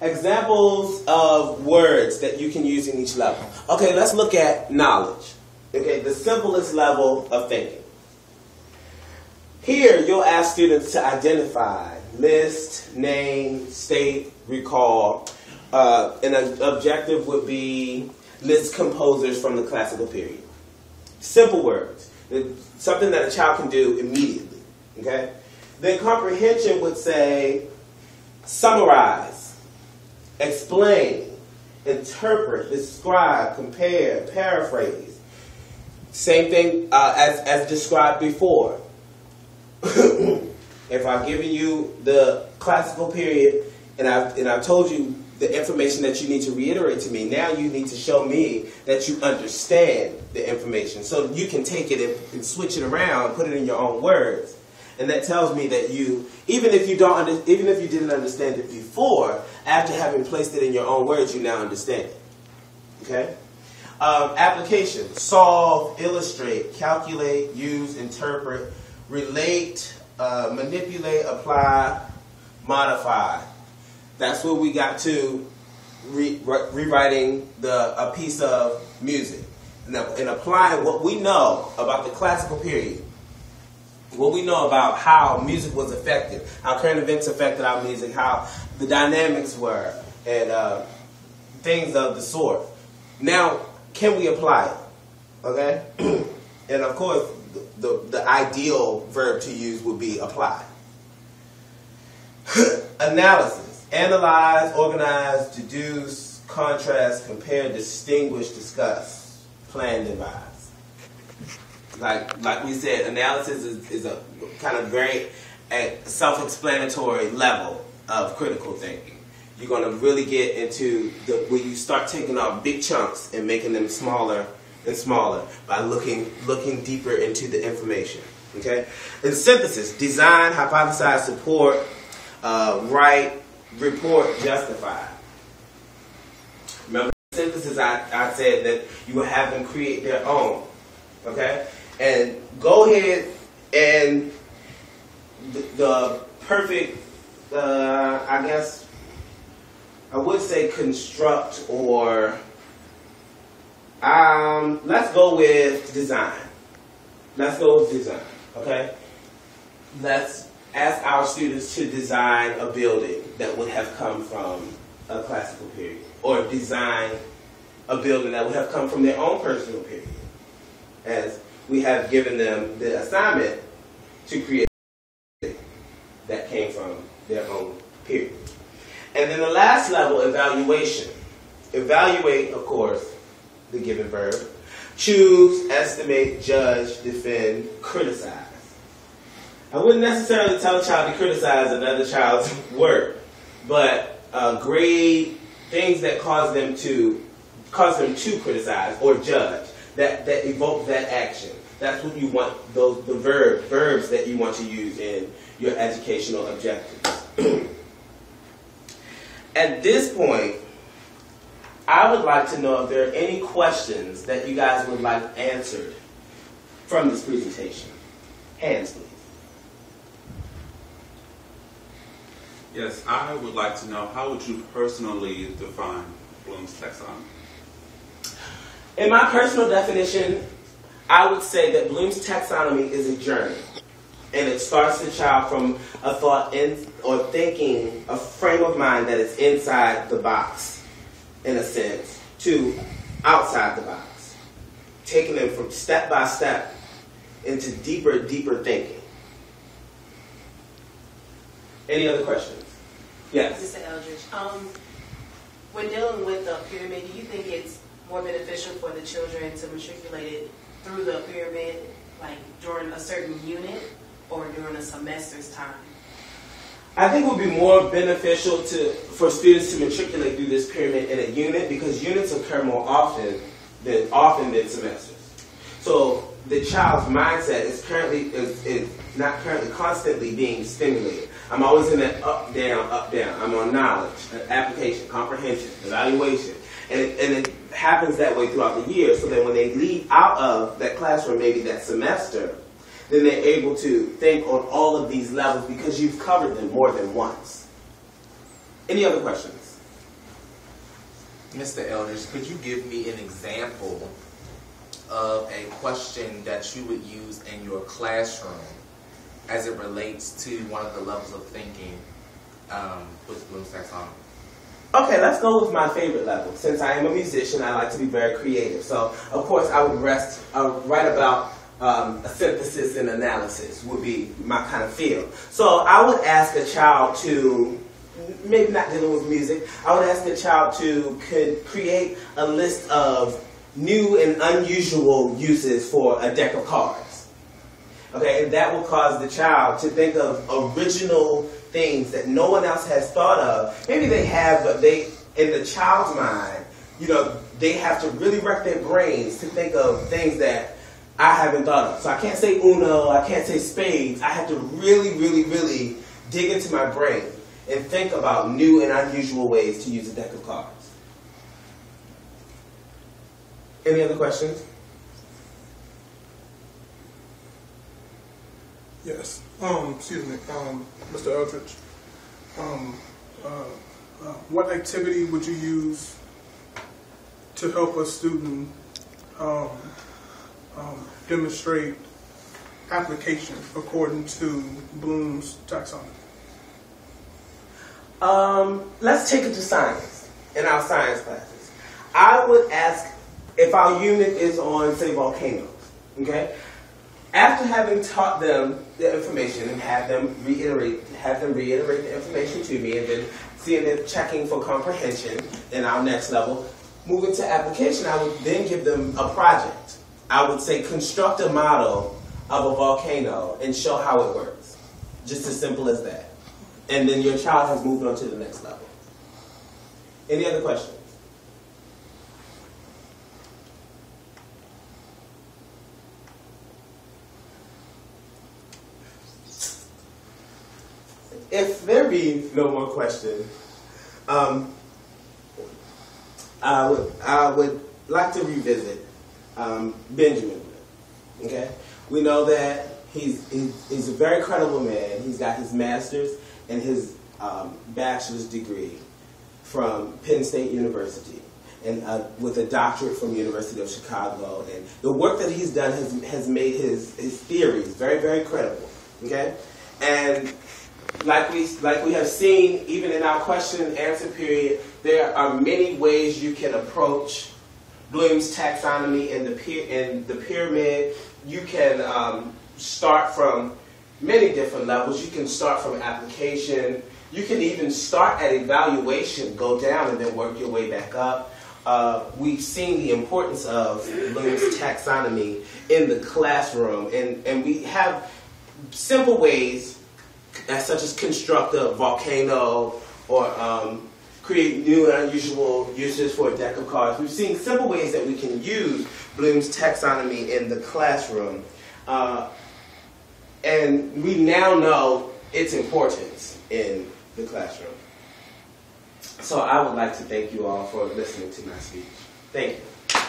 Examples of words that you can use in each level. Okay, let's look at knowledge. Okay, the simplest level of thinking. Here, you'll ask students to identify, list, name, state, recall. An objective would be list composers from the classical period. Simple words. Something that a child can do immediately. Okay? Then comprehension would say summarize, explain, interpret, describe, compare, paraphrase. Same thing as described before. If I've given you the classical period and I've told you the information that you need to reiterate to me, now you need to show me that you understand the information. So you can take it and switch it around, put it in your own words. And that tells me that you, even if you didn't understand it before, after having placed it in your own words, you now understand it. Okay? Application: solve, illustrate, calculate, use, interpret, relate, manipulate, apply, modify. That's where we got to rewriting a piece of music and applying what we know about the classical period. What we know about how music was affected, how current events affected our music, how the dynamics were, and things of the sort. Now, can we apply it? Okay? And of course, the ideal verb to use would be apply. Analysis. Analyze, organize, deduce, contrast, compare, distinguish, discuss, plan, devise. Like we said, analysis is a kind of very self-explanatory level of critical thinking. You're going to really get into where you start taking off big chunks and making them smaller and smaller by looking deeper into the information. Okay? And synthesis: design, hypothesize, support, write, report, justify. Remember synthesis, I said that you will have them create their own. Okay? And go ahead and the perfect, I guess, I would say construct, or let's go with design. Let's go with design, okay? Let's ask our students to design a building that would have come from a classical period, or design a building that would have come from their own personal period, as we have given them the assignment to create that came from their own period. And then the last level, evaluation. Evaluate, of course, the given verb. Choose, estimate, judge, defend, criticize. I wouldn't necessarily tell a child to criticize another child's work, but grade things that cause them to criticize or judge, that evoke that action. That's what you want, the verbs that you want to use in your educational objectives. At this point, I would like to know if there are any questions that you guys would like answered from this presentation. Hands, please. Yes, I would like to know, how would you personally define Bloom's taxonomy? In my personal definition, I would say that Bloom's taxonomy is a journey. And it starts the child from a thought or thinking, a frame of mind that is inside the box, in a sense, to outside the box. Taking them from step by step into deeper thinking. Any other questions? Yes? Mr. Eldridge, when dealing with the pyramid, do you think it's more beneficial for the children to matriculate it through the pyramid, like during a certain unit, or during a semester's time? I think it would be more beneficial for students to matriculate through this pyramid in a unit, because units occur more often than semesters. So the child's mindset is not currently constantly being stimulated. I'm always in that up, down, up, down. I'm on knowledge, application, comprehension, evaluation. And it happens that way throughout the year, so that when they leave out of that classroom, maybe that semester, then they're able to think on all of these levels because you've covered them more than once. Any other questions? Mr. Eldridge, could you give me an example of a question that you would use in your classroom as it relates to one of the levels of thinking with Bloom's taxonomy? Okay, let's go with my favorite level. Since I am a musician, I like to be very creative. So, of course, I would write about a synthesis and analysis would be my kind of field. So I would ask a child to, maybe not dealing with music, I would ask a child to create a list of new and unusual uses for a deck of cards. Okay, and that will cause the child to think of original things that no one else has thought of. Maybe they have, but in the child's mind, they have to really wreck their brains to think of things that I haven't thought of. So I can't say Uno, I can't say spades. I have to really, really, really dig into my brain and think about new and unusual ways to use a deck of cards. Any other questions? Yes. Excuse me, Mr. Eldridge. What activity would you use to help a student demonstrate application according to Bloom's taxonomy? Let's take it to science, in our science classes. I would ask if our unit is on, say, volcanoes, okay? After having taught them the information and have them reiterate the information to me, and then seeing them checking for comprehension in our next level, moving to application, I would then give them a project. I would say construct a model of a volcano and show how it works. Just as simple as that. And then your child has moved on to the next level. Any other questions? If there be no more questions, I would like to revisit Benjamin. Okay, we know that he's a very credible man. He's got his master's and his bachelor's degree from Penn State University, and with a doctorate from University of Chicago. And the work that he's done has made his theories very, very credible. Okay, and like we have seen, even in our question and answer period, there are many ways you can approach Bloom's taxonomy in the pyramid. You can start from many different levels. You can start from application. You can even start at evaluation, go down, and then work your way back up. We've seen the importance of Bloom's taxonomy in the classroom, and we have simple ways, such as construct a volcano or create new and unusual uses for a deck of cards. We've seen simple ways that we can use Bloom's taxonomy in the classroom. And we now know its importance in the classroom. So I would like to thank you all for listening to my speech. Thank you.